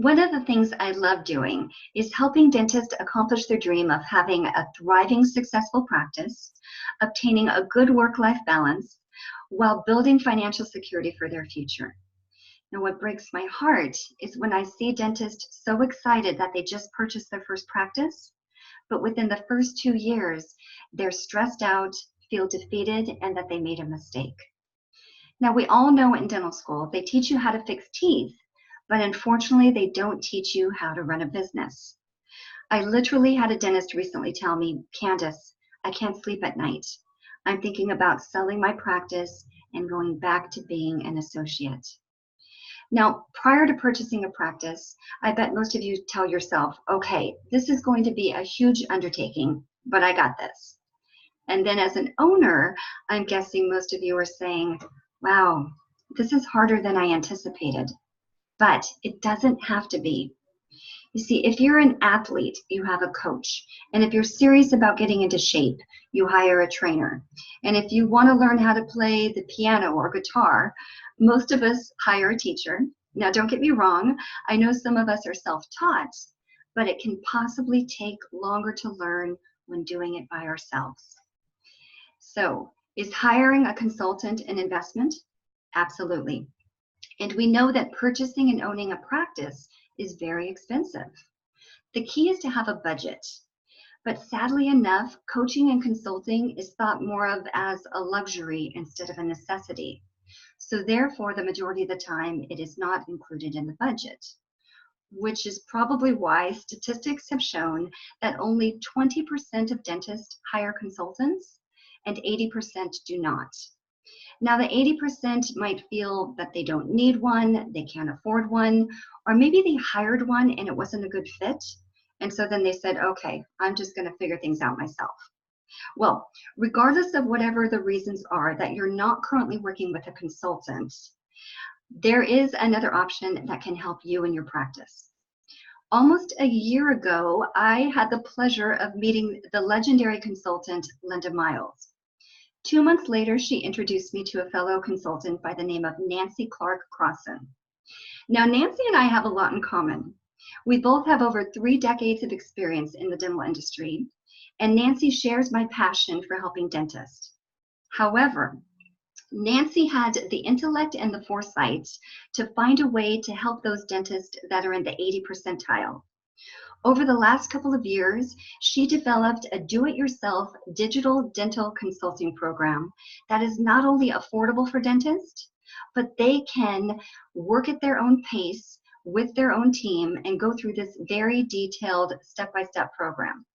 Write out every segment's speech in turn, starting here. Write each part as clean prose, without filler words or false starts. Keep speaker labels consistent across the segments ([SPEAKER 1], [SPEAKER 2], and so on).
[SPEAKER 1] One of the things I love doing is helping dentists accomplish their dream of having a thriving, successful practice, obtaining a good work-life balance, while building financial security for their future. Now, what breaks my heart is when I see dentists so excited that they just purchased their first practice, but within the first 2 years, they're stressed out, feel defeated, and that they made a mistake. Now, we all know in dental school, they teach you how to fix teeth, but unfortunately, they don't teach you how to run a business. I literally had a dentist recently tell me, "Candace, I can't sleep at night. I'm thinking about selling my practice and going back to being an associate." Now, prior to purchasing a practice, I bet most of you tell yourself, okay, this is going to be a huge undertaking, but I got this. And then as an owner, I'm guessing most of you are saying, wow, this is harder than I anticipated. But it doesn't have to be. You see, if you're an athlete, you have a coach. And if you're serious about getting into shape, you hire a trainer. And if you want to learn how to play the piano or guitar, most of us hire a teacher. Now, don't get me wrong. I know some of us are self-taught, but it can possibly take longer to learn when doing it by ourselves. So, is hiring a consultant an investment? Absolutely. And we know that purchasing and owning a practice is very expensive. The key is to have a budget. But sadly enough, coaching and consulting is thought more of as a luxury instead of a necessity. So therefore, the majority of the time, it is not included in the budget, which is probably why statistics have shown that only 20% of dentists hire consultants and 80% do not. Now, the 80% might feel that they don't need one, they can't afford one, or maybe they hired one and it wasn't a good fit. And so then they said, okay, I'm just going to figure things out myself. Well, regardless of whatever the reasons are that you're not currently working with a consultant, there is another option that can help you in your practice. Almost a year ago, I had the pleasure of meeting the legendary consultant, Linda Miles. 2 months later, she introduced me to a fellow consultant by the name of Nancy Clark Crossan. Now, Nancy and I have a lot in common. We both have over 3 decades of experience in the dental industry, and Nancy shares my passion for helping dentists. However, Nancy had the intellect and the foresight to find a way to help those dentists that are in the 80 percentile. Over the last couple of years, she developed a do-it-yourself digital dental consulting program that is not only affordable for dentists, but they can work at their own pace with their own team and go through this very detailed step-by-step program.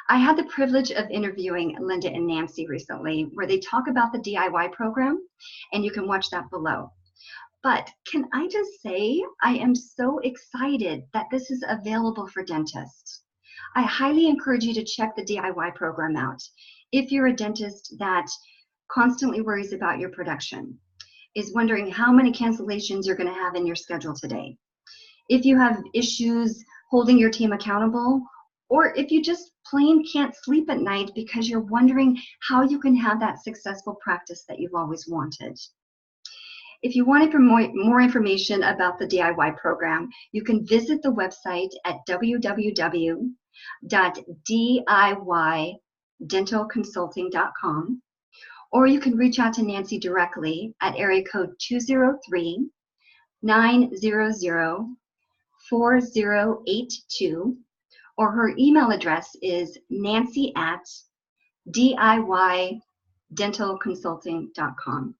[SPEAKER 1] I had the privilege of interviewing Linda and Nancy recently, where they talk about the DIY program, and you can watch that below. But can I just say, I am so excited that this is available for dentists. I highly encourage you to check the DIY program out. If you're a dentist that constantly worries about your production, is wondering how many cancellations you're going to have in your schedule today, if you have issues holding your team accountable, or if you just plain can't sleep at night because you're wondering how you can have that successful practice that you've always wanted. If you want more information about the DIY program, you can visit the website at www.diydentalconsulting.com, or you can reach out to Nancy directly at area code 203-900-4082, or her email address is nancy@diydentalconsulting.com.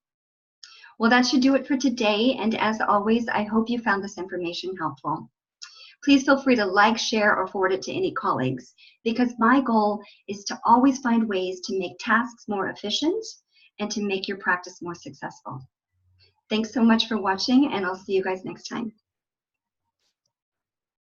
[SPEAKER 1] Well, that should do it for today, and as always, I hope you found this information helpful. Please feel free to like, share, or forward it to any colleagues, because my goal is to always find ways to make tasks more efficient and to make your practice more successful. Thanks so much for watching, and I'll see you guys next time.